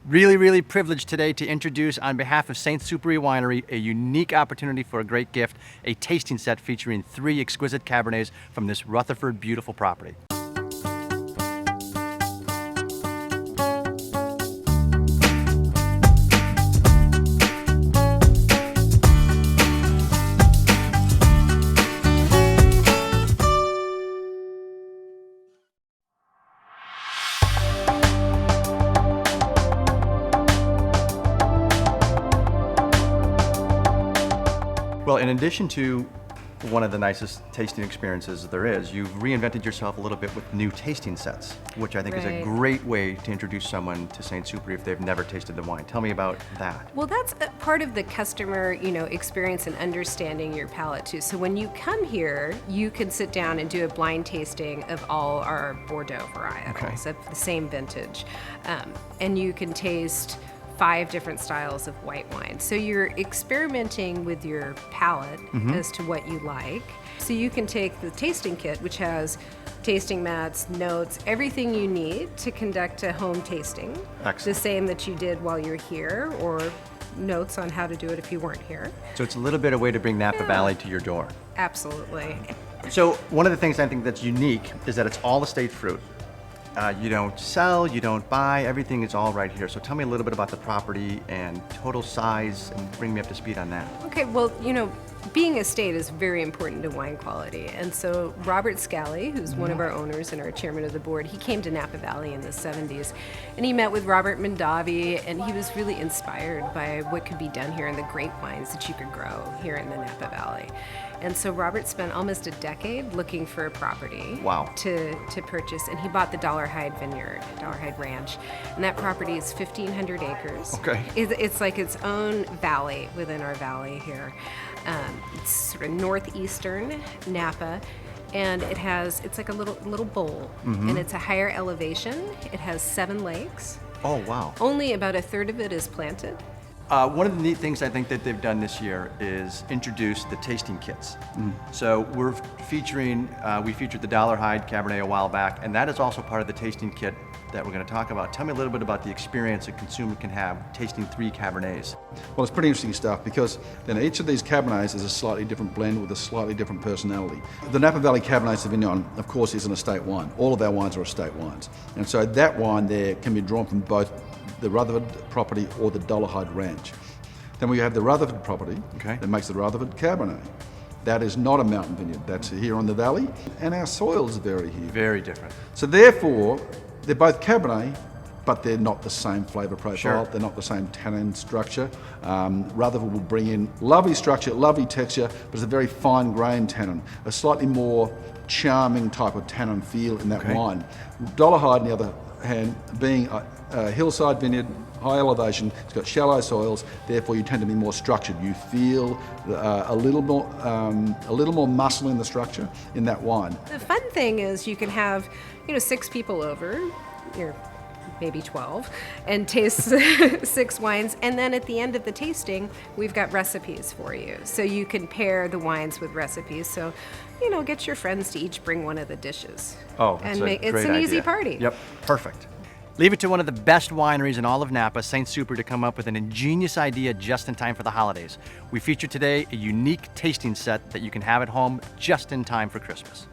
Really privileged today to introduce, on behalf of St. Supery Winery, a unique opportunity for a great gift, a tasting set featuring 3 exquisite Cabernets from this Rutherford beautiful property. Well, in addition to one of the nicest tasting experiences there is, you've reinvented yourself a little bit with new tasting sets, which I think is a great way to introduce someone to St. Supery if they've never tasted the wine. Tell me about that. Well, that's a part of the customer, experience and understanding your palate too. So when you come here, you can sit down and do a blind tasting of all our Bordeaux varietals of the same vintage, and you can taste 5 different styles of white wine. So you're experimenting with your palate as to what you like. So you can take the tasting kit, which has tasting mats, notes, everything you need to conduct a home tasting. Excellent. The same that you did while you're here, or notes on how to do it if you weren't here. So it's a little bit a way to bring Napa Valley to your door. Absolutely. So one of the things I think that's unique is that it's all estate fruit. You don't sell, you don't buy, everything is all right here. So tell me a little bit about the property and total size, and bring me up to speed on that. Okay, well, being estate is very important to wine quality. And so Robert Scally, who's one of our owners and our chairman of the board, he came to Napa Valley in the 70s, and he met with Robert Mondavi, and he was really inspired by what could be done here and the grapevines that you could grow here in the Napa Valley. And so Robert spent almost a decade looking for a property to purchase, and he bought the Dollarhide Vineyard, Dollarhide Ranch, and that property is 1,500 acres. Okay. It's like its own valley within our valley here. It's sort of northeastern Napa, and it's like a little bowl, and it's a higher elevation. It has 7 lakes. Oh, wow. Only about 1/3 of it is planted. One of the neat things I think that they've done this year is introduce the tasting kits. So we're featuring, we featured the Dollarhide Cabernet a while back, and that is also part of the tasting kit that we're going to talk about. Tell me a little bit about the experience a consumer can have tasting 3 Cabernets. Well, it's pretty interesting stuff, because then each of these Cabernets is a slightly different blend with a slightly different personality. The Napa Valley Cabernet Sauvignon, of course, is an estate wine. All of our wines are estate wines. And so that wine there can be drawn from both the Rutherford property or the Dollarhide Ranch. Then we have the Rutherford property that makes the Rutherford Cabernet. That is not a mountain vineyard. That's here on the valley, and our soils vary here. Very different. So therefore, they're both Cabernet, but they're not the same flavour profile. Sure. They're not the same tannin structure. Rutherford will bring in lovely structure, lovely texture, but it's a very fine grained tannin, a slightly more charming type of tannin feel in that wine. Dollarhide, on the other hand, being a hillside vineyard, high elevation, it's got shallow soils, therefore you tend to be more structured. You feel a little more muscle in the structure in that wine. The fun thing is you can have, 6 people over, or maybe 12, and taste 6 wines, and then at the end of the tasting, we've got recipes for you. So you can pair the wines with recipes. So, get your friends to each bring one of the dishes. Oh, that's a it's great an idea. easy party. Yep, perfect. Leave it to one of the best wineries in all of Napa, St. Supery, to come up with an ingenious idea just in time for the holidays. We feature today a unique tasting set that you can have at home just in time for Christmas.